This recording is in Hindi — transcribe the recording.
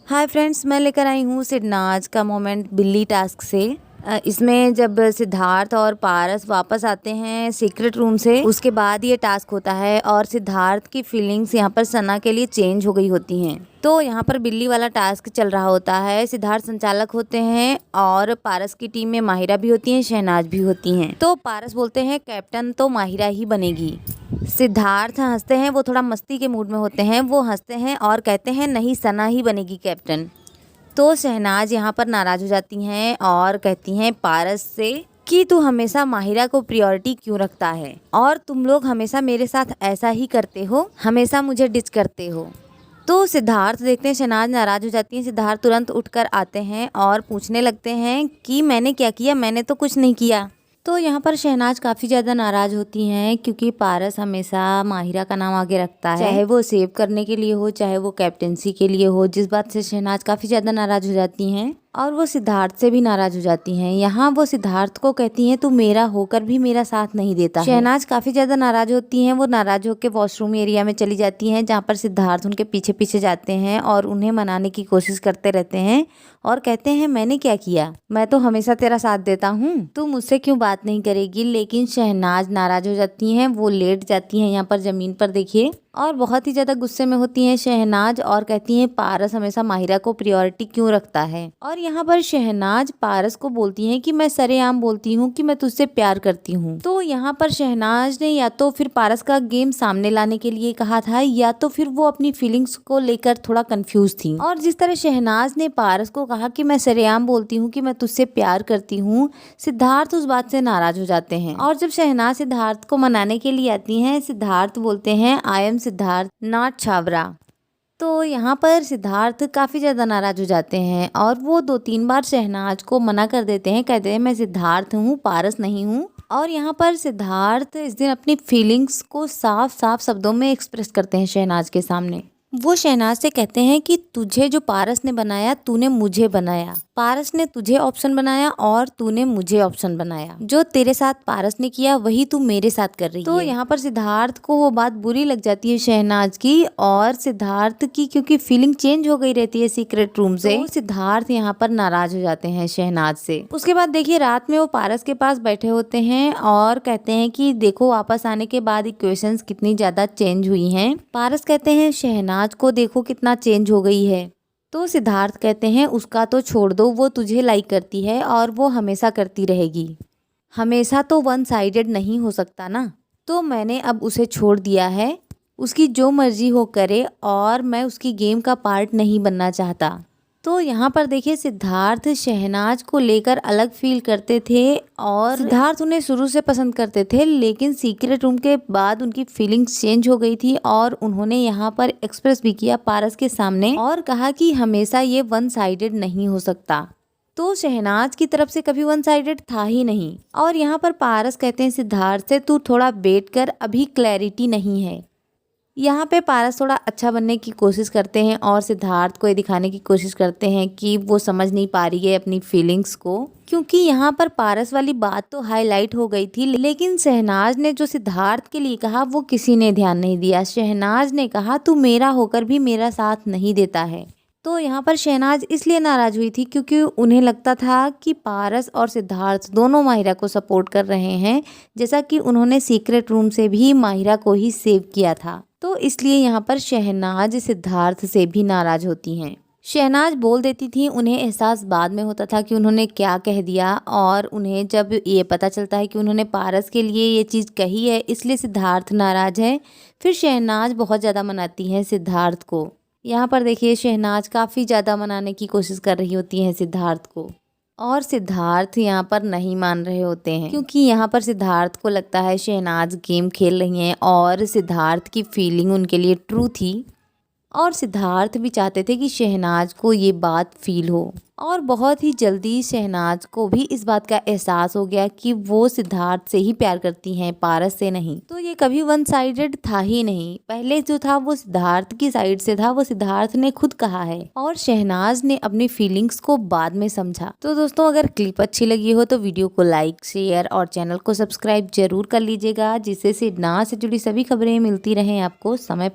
हाय फ्रेंड्स, मैं लेकर आई हूँ सिडनाज का मोमेंट बिल्ली टास्क से। इसमें जब सिद्धार्थ और पारस वापस आते हैं सीक्रेट रूम से, उसके बाद ये टास्क होता है और सिद्धार्थ की फीलिंग्स यहाँ पर सना के लिए चेंज हो गई होती हैं। तो यहाँ पर बिल्ली वाला टास्क चल रहा होता है। सिद्धार्थ संचालक होते हैं और पारस की टीम में माहिरा भी होती हैं, शहनाज भी होती हैं। तो पारस बोलते हैं कैप्टन तो माहिरा ही बनेगी। सिद्धार्थ हंसते हैं, वो थोड़ा मस्ती के मूड में होते हैं। वो हंसते हैं और कहते हैं नहीं, सना ही बनेगी कैप्टन। तो शहनाज यहाँ पर नाराज हो जाती हैं और कहती हैं पारस से कि तू हमेशा माहिरा को प्रायोरिटी क्यों रखता है और तुम लोग हमेशा मेरे साथ ऐसा ही करते हो, हमेशा मुझे डिच करते हो। तो सिद्धार्थ देखते हैं शहनाज नाराज हो जाती है। सिद्धार्थ तुरंत उठकर आते हैं और पूछने लगते हैं कि मैंने क्या किया, मैंने तो कुछ नहीं किया। तो यहाँ पर शहनाज काफ़ी ज़्यादा नाराज़ होती हैं क्योंकि पारस हमेशा माहिरा का नाम आगे रखता है, चाहे वो सेव करने के लिए हो, चाहे वो कैप्टेंसी के लिए हो। जिस बात से शहनाज काफ़ी ज़्यादा नाराज़ हो जाती हैं और वो सिद्धार्थ से भी नाराज़ हो जाती हैं। यहाँ वो सिद्धार्थ को कहती हैं तू मेरा होकर भी मेरा साथ नहीं देता है। शहनाज काफ़ी ज़्यादा नाराज़ होती हैं। वो नाराज़ होकर वॉशरूम एरिया में चली जाती हैं, जहाँ पर सिद्धार्थ उनके पीछे पीछे जाते हैं और उन्हें मनाने की कोशिश करते रहते हैं और कहते हैं मैंने क्या किया, मैं तो हमेशा तेरा साथ देता हूँ, तू मुझसे क्यों बात नहीं करेगी। लेकिन शहनाज नाराज़ हो जाती हैं, वो लेट जाती हैं यहाँ पर ज़मीन पर देखिए और बहुत ही ज़्यादा गुस्से में होती हैं शहनाज और कहती हैं पारस हमेशा माहिरा को प्रायोरिटी क्यों रखता है। और यहाँ पर शहनाज पारस को बोलती हैं कि मैं सरेआम बोलती हूँ कि मैं तुझसे प्यार करती हूँ। तो यहाँ पर शहनाज ने या तो फिर पारस का गेम सामने लाने के लिए कहा था या तो फिर वो अपनी फीलिंग्स को लेकर थोड़ा कंफ्यूज थी। और जिस तरह शहनाज ने पारस को कहा कि मैं सरेआम बोलती हूँ कि मैं तुझसे प्यार करती हूँ, सिद्धार्थ उस बात से नाराज हो जाते हैं। और जब शहनाज सिद्धार्थ को मनाने के लिए आती हैं, सिद्धार्थ बोलते हैं I am Siddharth not Chhabra. तो यहाँ पर सिद्धार्थ काफ़ी ज़्यादा नाराज हो जाते हैं और वो 2-3 बार शहनाज को मना कर देते हैं, कहते हैं मैं सिद्धार्थ हूँ, पारस नहीं हूँ। और यहाँ पर सिद्धार्थ इस दिन अपनी फीलिंग्स को साफ साफ शब्दों में एक्सप्रेस करते हैं शहनाज के सामने। वो शहनाज से कहते हैं कि तुझे जो पारस ने बनाया, तूने मुझे बनाया। पारस ने तुझे ऑप्शन बनाया और तूने मुझे ऑप्शन बनाया। जो तेरे साथ पारस ने किया वही तू मेरे साथ कर रही है। तो यहाँ पर सिद्धार्थ को वो बात बुरी लग जाती है शहनाज की, और सिद्धार्थ की क्योंकि फीलिंग चेंज हो गई रहती है सीक्रेट रूम से, तो सिद्धार्थ यहाँ पर नाराज हो जाते हैं शहनाज से। उसके बाद देखिए रात में वो पारस के पास बैठे होते हैं और कहते हैं कि देखो वापस आने के बाद इक्वेशंस कितनी ज्यादा चेंज हुई हैं। पारस कहते हैं शहनाज को देखो कितना चेंज हो गई है। तो सिद्धार्थ कहते हैं उसका तो छोड़ दो, वो तुझे लाइक करती है और वो हमेशा करती रहेगी। हमेशा तो वन साइडेड नहीं हो सकता ना, तो मैंने अब उसे छोड़ दिया है, उसकी जो मर्जी हो करे और मैं उसकी गेम का पार्ट नहीं बनना चाहता। तो यहाँ पर देखिए सिद्धार्थ शहनाज को लेकर अलग फील करते थे और सिद्धार्थ उन्हें शुरू से पसंद करते थे, लेकिन सीक्रेट रूम के बाद उनकी फीलिंग्स चेंज हो गई थी और उन्होंने यहाँ पर एक्सप्रेस भी किया पारस के सामने और कहा कि हमेशा ये वन साइडेड नहीं हो सकता। तो शहनाज की तरफ से कभी वन साइडेड था ही नहीं। और यहाँ पर पारस कहते हैं सिद्धार्थ से तू थोड़ा वेट कर, अभी क्लैरिटी नहीं है। यहाँ पे पारस थोड़ा अच्छा बनने की कोशिश करते हैं और सिद्धार्थ को ये दिखाने की कोशिश करते हैं कि वो समझ नहीं पा रही है अपनी फीलिंग्स को, क्योंकि यहाँ पर पारस वाली बात तो हाईलाइट हो गई थी, लेकिन शहनाज ने जो सिद्धार्थ के लिए कहा वो किसी ने ध्यान नहीं दिया। शहनाज ने कहा तू मेरा होकर भी मेरा साथ नहीं देता है। तो यहाँ पर शहनाज इसलिए नाराज हुई थी क्योंकि उन्हें लगता था कि पारस और सिद्धार्थ दोनों माहिरा को सपोर्ट कर रहे हैं, जैसा कि उन्होंने सीक्रेट रूम से भी माहिरा को ही सेव किया था। तो इसलिए यहाँ पर शहनाज सिद्धार्थ से भी नाराज होती हैं। शहनाज बोल देती थी, उन्हें एहसास बाद में होता था कि उन्होंने क्या कह दिया, और उन्हें जब ये पता चलता है कि उन्होंने पारस के लिए ये चीज़ कही है इसलिए सिद्धार्थ नाराज है। फिर शहनाज बहुत ज़्यादा मनाती है सिद्धार्थ को। यहाँ पर देखिए शहनाज काफ़ी ज़्यादा मनाने की कोशिश कर रही होती है सिद्धार्थ को, और सिद्धार्थ यहाँ पर नहीं मान रहे होते हैं क्योंकि यहाँ पर सिद्धार्थ को लगता है शहनाज गेम खेल रही हैं और सिद्धार्थ की फीलिंग उनके लिए ट्रू थी और सिद्धार्थ भी चाहते थे कि शहनाज को ये बात फील हो। और बहुत ही जल्दी शहनाज को भी इस बात का एहसास हो गया कि वो सिद्धार्थ से ही प्यार करती हैं, पारस से नहीं। तो ये कभी वन साइडेड था ही नहीं, पहले जो था वो सिद्धार्थ की साइड से था, वो सिद्धार्थ ने खुद कहा है और शहनाज ने अपनी फीलिंग्स को बाद में समझा। तो दोस्तों अगर क्लिप अच्छी लगी हो तो वीडियो को लाइक, शेयर और चैनल को सब्सक्राइब जरूर कर लीजिएगा, जिससे सिडनाज से जुड़ी सभी खबरें मिलती रहें आपको समय पर।